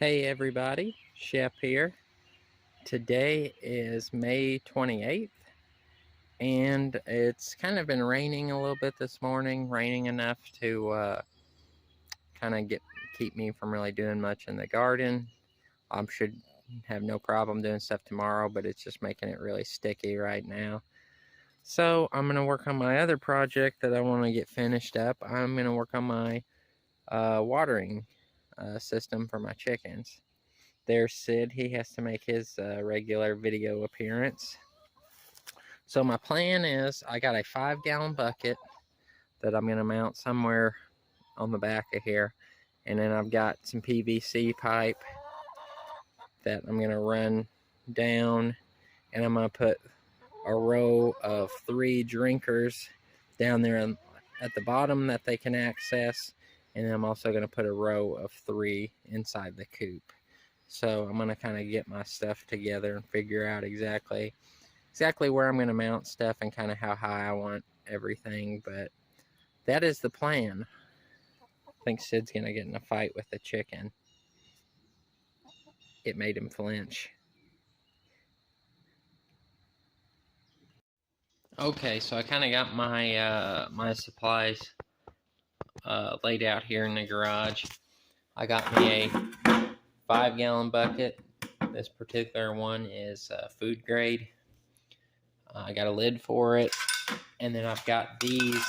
Hey everybody, Shep here. Today is May 28th and it's kind of been raining a little bit this morning, raining enough to kind of keep me from really doing much in the garden. I should have no problem doing stuff tomorrow, but it's just making it really sticky right now. So I'm going to work on my other project that I want to get finished up. I'm going to work on my watering system for my chickens. There's Sid. He has to make his regular video appearance. So my plan is I got a 5-gallon bucket that I'm going to mount somewhere on the back of here. And then I've got some PVC pipe that I'm going to run down. And I'm going to put a row of 3 drinkers down there at the bottom that they can access. And then I'm also going to put a row of 3 inside the coop. So I'm going to kind of get my stuff together and figure out exactly where I'm going to mount stuff and kind of how high I want everything. But that is the plan. I think Sid's going to get in a fight with the chicken. It made him flinch. Okay, so I kind of got my my supplies laid out here in the garage. I got me a 5-gallon bucket. This particular one is food grade. I got a lid for it, and then I've got these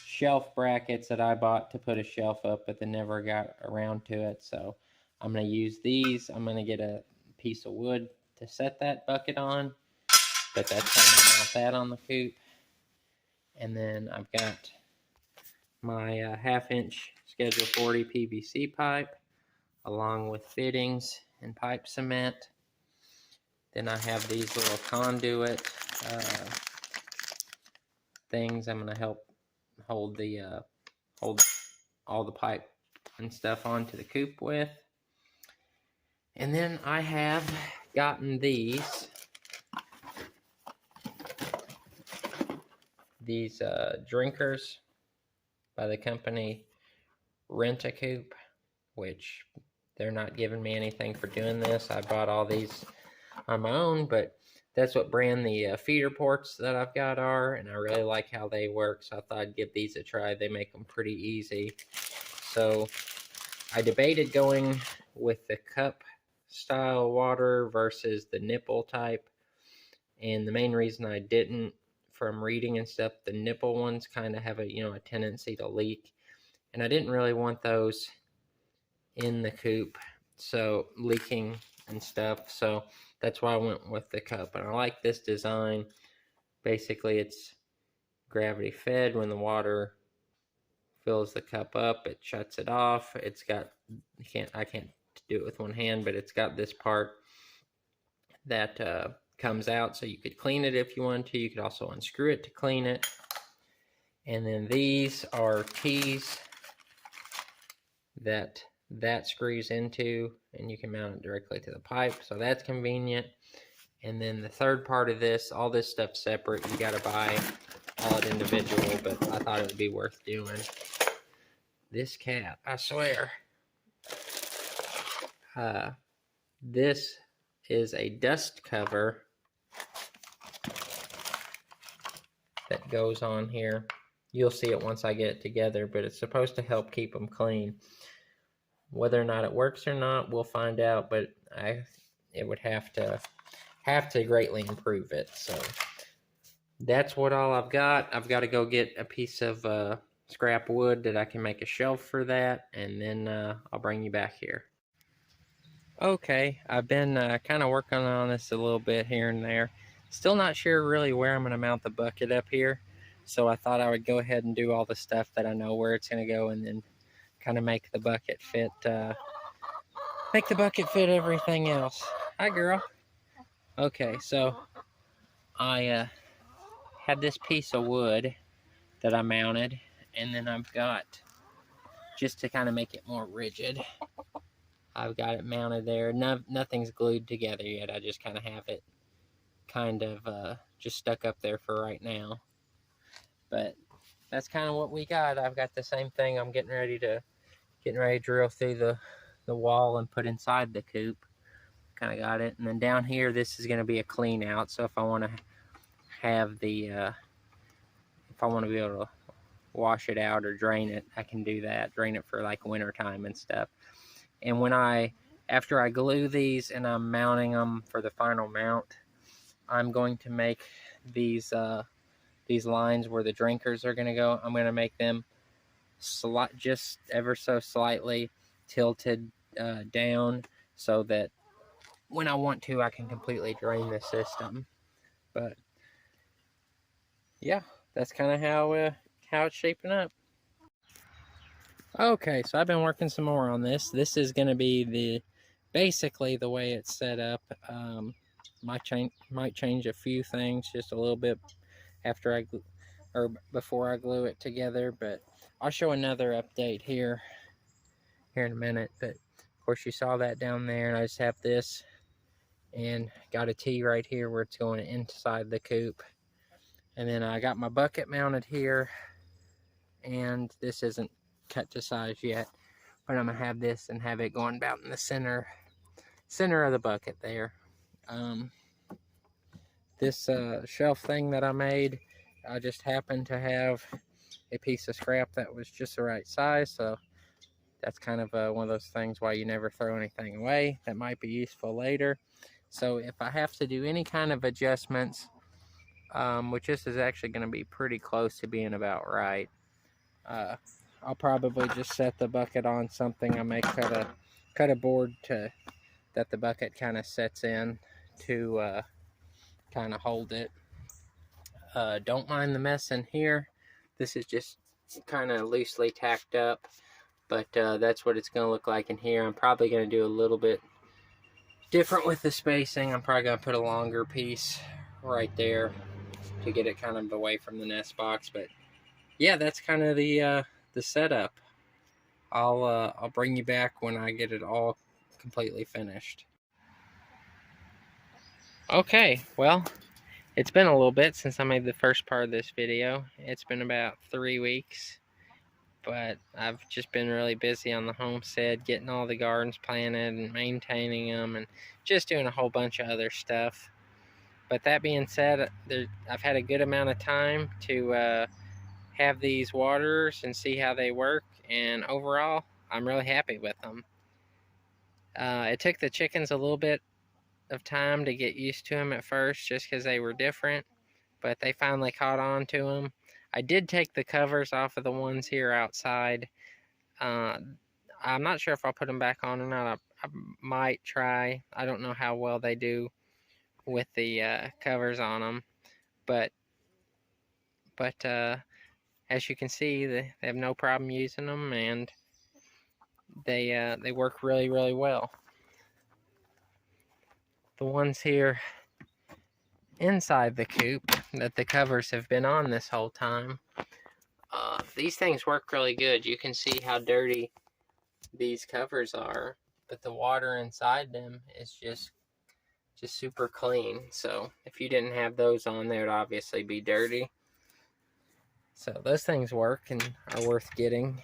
shelf brackets that I bought to put a shelf up, but then never got around to it. So I'm going to use these. I'm going to get a piece of wood to set that bucket on, but that's how I'm going to mount that on the coop. And then I've got my 1/2-inch Schedule 40 PVC pipe, along with fittings and pipe cement. Then I have these little conduit things I'm going to help hold all the pipe and stuff onto the coop with. And then I have gotten these drinkers by the company Rent-A-Coop, which they're not giving me anything for doing this. I bought all these on my own, but that's what brand the feeder ports that I've got are, and I really like how they work, so I thought I'd give these a try. They make them pretty easy. So I debated going with the cup style water versus the nipple type, and the main reason I didn't, from reading and stuff, the nipple ones kind of have a tendency to leak, and I didn't really want those in the coop, so leaking and stuff. So that's why I went with the cup, and I like this design. Basically, it's gravity fed. When the water fills the cup up, it shuts it off. It's got, I can't do it with one hand, but it's got this part that comes out, so you could clean it if you want to. You could also unscrew it to clean it. And then these are keys that screws into, and you can mount it directly to the pipe, so that's convenient. And then the third part of this, all this stuff separate, you got to buy all it individual, but I thought it would be worth doing. This cat, I swear. This is a dust cover that goes on here. You'll see it once I get it together, but it's supposed to help keep them clean. Whether or not it works or not, we'll find out, but it would have to greatly improve it. So that's what all I've got. I've got to go get a piece of scrap wood that I can make a shelf for that, and then I'll bring you back here. Okay, I've been kind of working on this a little bit here and there. Still not sure really where I'm going to mount the bucket up here, so I thought I would go ahead and do all the stuff that I know where it's going to go, and then kind of make the bucket fit everything else. Hi, girl. Okay, so I had this piece of wood that I mounted, and then I've got, just to kind of make it more rigid, I've got it mounted there. Nothing's glued together yet. I just kind of have it just stuck up there for right now. But that's kind of what we got. I've got the same thing. I'm getting ready to drill through the wall and put inside the coop. Kind of got it. And then down here, this is going to be a clean out. So if I want to have the, if I want to be able to wash it out or drain it, I can do that. Drain it for like winter time and stuff. And when after I glue these and I'm mounting them for the final mount, I'm going to make these lines where the drinkers are going to go. I'm going to make them just ever so slightly tilted down, so that when I want to, I can completely drain the system. But yeah, that's kind of how it's shaping up. Okay, so I've been working some more on this. This is going to be basically the way it's set up. Might change a few things just a little bit after before I glue it together, but I'll show another update here in a minute. But of course, you saw that down there, and I just have this and got a T right here where it's going inside the coop. And then I got my bucket mounted here, and this isn't cut to size yet, but I'm gonna have this and have it going about in the center of the bucket there. This shelf thing that I made, I just happened to have a piece of scrap that was just the right size, so that's kind of one of those things why you never throw anything away that might be useful later. So if I have to do any kind of adjustments, which this is actually going to be pretty close to being about right, I'll probably just set the bucket on something. I may cut a board that the bucket kind of sets in to kind of hold it. Don't mind the mess in here. This is just kind of loosely tacked up, but that's what it's going to look like in here. I'm probably going to do a little bit different with the spacing. I'm probably going to put a longer piece right there to get it kind of away from the nest box. But yeah, that's kind of the setup. I'll bring you back when I get it all completely finished. Okay, well, it's been a little bit since I made the first part of this video. It's been about 3 weeks, but I've just been really busy on the homestead, getting all the gardens planted and maintaining them, and just doing a whole bunch of other stuff. But that being said, I've had a good amount of time to have these waterers and see how they work, and overall, I'm really happy with them. It took the chickens a little bit of time to get used to them at first, just because they were different, but they finally caught on to them. I did take the covers off of the ones here outside. I'm not sure if I'll put them back on or not. I might try. I don't know how well they do with the covers on them, but as you can see, they have no problem using them, and they work really, really well. The ones here inside the coop that the covers have been on this whole time, these things work really good. You can see how dirty these covers are, but the water inside them is just super clean. So if you didn't have those on, they would obviously be dirty. So those things work and are worth getting.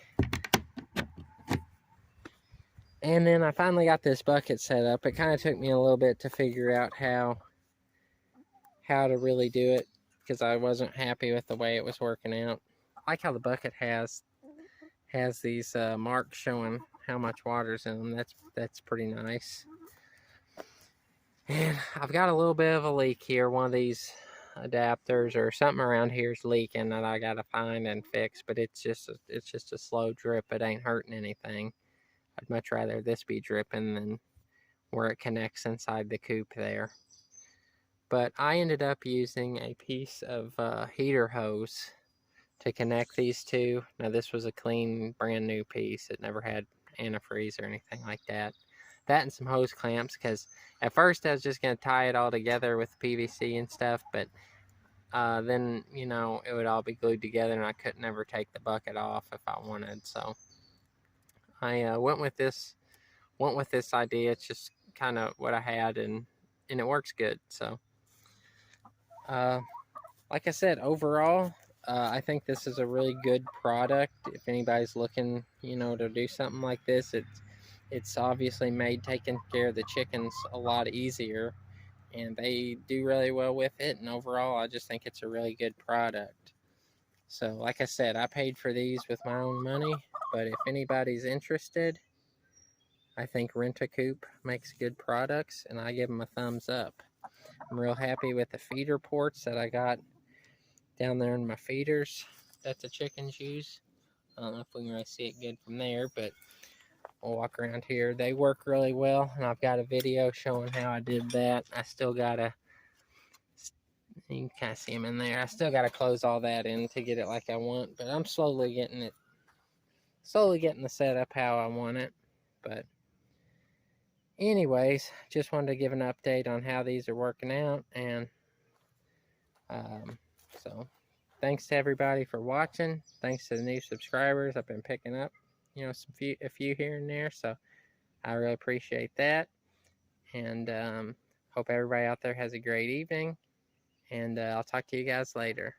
And then I finally got this bucket set up. It kind of took me a little bit to figure out how to really do it, because I wasn't happy with the way it was working out. I like how the bucket has these marks showing how much water's in them. That's pretty nice. And I've got a little bit of a leak here. One of these adapters or something around here is leaking that I gotta find and fix. But it's just a slow drip. It ain't hurting anything. I'd much rather this be dripping than where it connects inside the coop there. But I ended up using a piece of heater hose to connect these two. Now this was a clean, brand new piece. It never had antifreeze or anything like that. That and some hose clamps, because at first I was just going to tie it all together with PVC and stuff, but then, you know, it would all be glued together and I couldn't ever take the bucket off if I wanted. So I went with this idea. It's just kind of what I had, and it works good. So like I said, overall, I think this is a really good product. If anybody's looking, you know, to do something like this, it's obviously made taking care of the chickens a lot easier, and they do really well with it. And overall, I just think it's a really good product. So, like I said, I paid for these with my own money, but if anybody's interested, I think Rent-A-Coop makes good products, and I give them a thumbs up. I'm real happy with the feeder ports that I got down there in my feeders that the chickens use. I don't know if we can really see it good from there, but we'll walk around here. They work really well, and I've got a video showing how I did that. I still gotta, you can kind of see them in there. I still gotta close all that in to get it like I want, but I'm slowly getting the setup how I want it. But anyways, just wanted to give an update on how these are working out, and so thanks to everybody for watching. Thanks to the new subscribers. I've been picking up, a few here and there, so I really appreciate that. And hope everybody out there has a great evening. And I'll talk to you guys later.